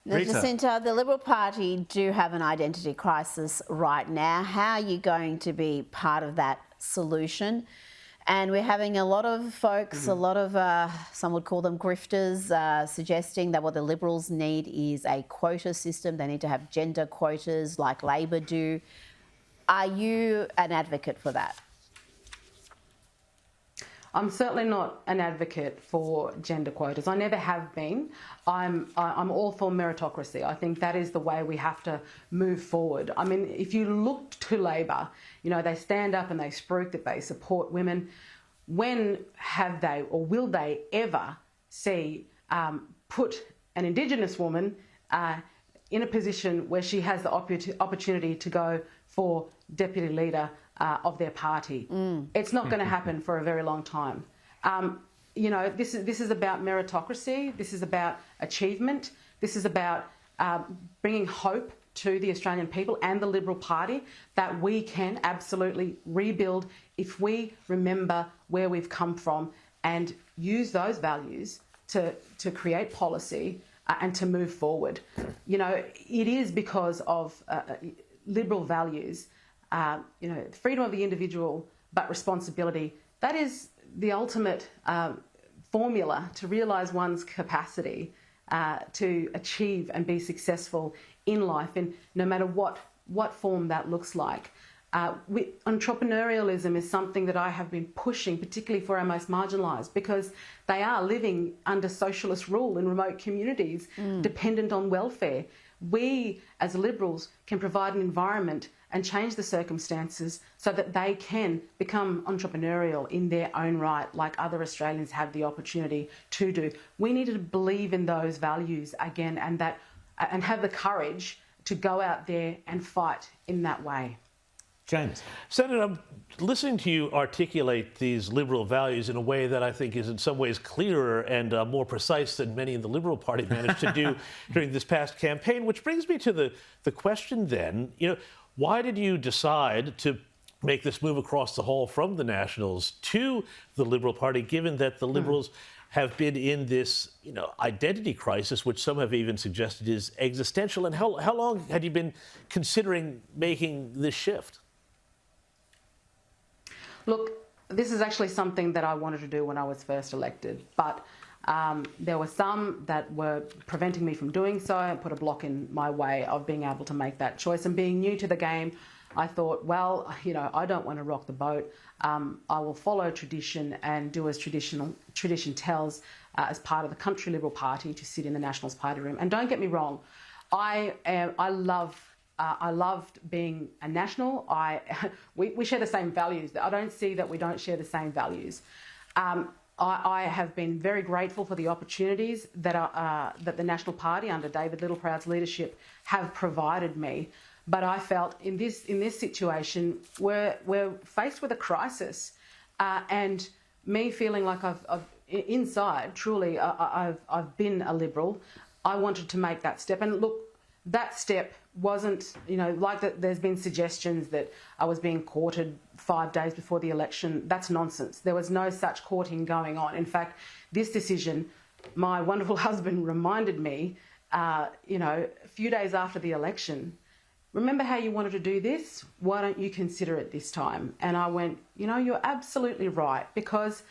Now, Jacinta, the Liberal Party do have an identity crisis right now. How are you going to be part of that solution? And we're having a lot of folks, a lot of, some would call them grifters, suggesting that what the Liberals need is a quota system. They need to have gender quotas like Labor do. Are you an advocate for that? I'm certainly not an advocate for gender quotas. I never have been. I'm all for meritocracy. I think that is the way we have to move forward. I mean, if you look to Labor, you know, they stand up and they spruik that they support women. When have they or will they ever see put an Indigenous woman in a position where she has the opportunity to go for deputy leader of their party? It's not going to happen for a very long time. You know, this is about meritocracy. This is about achievement. This is about bringing hope to the Australian people and the Liberal Party that we can absolutely rebuild if we remember where we've come from and use those values to create policy and to move forward. You know, it is because of Liberal values, you know, freedom of the individual, but responsibility. That is the ultimate formula to realise one's capacity to achieve and be successful in life, and no matter what form that looks like. Entrepreneurialism is something that I have been pushing, particularly for our most marginalised, because they are living under socialist rule in remote communities, dependent on welfare. We, as Liberals, can provide an environment and change the circumstances so that they can become entrepreneurial in their own right, like other Australians have the opportunity to do. We need to believe in those values again, and have the courage to go out there and fight in that way. James. Senator, I'm listening to you articulate these Liberal values in a way that I think is in some ways clearer and more precise than many in the Liberal Party managed to do during this past campaign, which brings me to the question then, you know, why did you decide to make this move across the hall from the Nationals to the Liberal Party, given that the Liberals have been in this, you know, identity crisis, which some have even suggested is existential? And how long had you been considering making this shift? Look, this is actually something that I wanted to do when I was first elected, but there were some that were preventing me from doing so and put a block in my way of being able to make that choice. And being new to the game, I thought, well, you know, I don't want to rock the boat. I will follow tradition and do as tradition tells as part of the country Liberal Party to sit in the Nationals party room. And don't get me wrong, I loved being a National. We share the same values. I don't see that we don't share the same values. I have been very grateful for the opportunities that the National Party under David Littleproud's leadership have provided me. But I felt in this situation, we're faced with a crisis, and me feeling like I've inside truly I've been a Liberal. I wanted to make that step, and look, that step wasn't, you know, like that. There's been suggestions that I was being courted 5 days before the election. That's nonsense. There was no such courting going on. In fact, this decision, my wonderful husband reminded me, you know, a few days after the election, remember how you wanted to do this? Why don't you consider it this time? And I went, you know, you're absolutely right, because,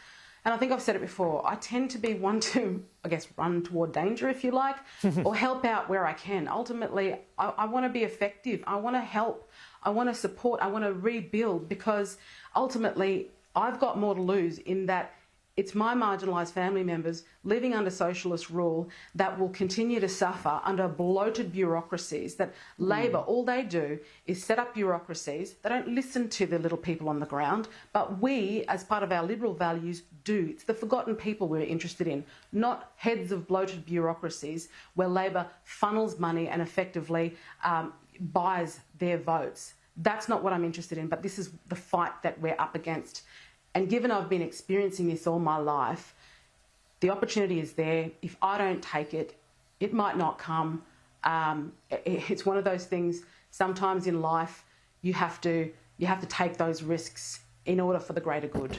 and I think I've said it before, I tend to be one to, I guess, run toward danger, if you like, or help out where I can. Ultimately, I want to be effective. I want to help. I want to support. I want to rebuild, because ultimately I've got more to lose in that it's my marginalised family members living under socialist rule that will continue to suffer under bloated bureaucracies that Labor, all they do is set up bureaucracies. They don't listen to the little people on the ground, but we, as part of our Liberal values, do. It's the forgotten people we're interested in, not heads of bloated bureaucracies where Labor funnels money and effectively buys their votes. That's not what I'm interested in, but this is the fight that we're up against. And given I've been experiencing this all my life, the opportunity is there. If I don't take it, it might not come. It's one of those things, sometimes in life, you have to take those risks in order for the greater good.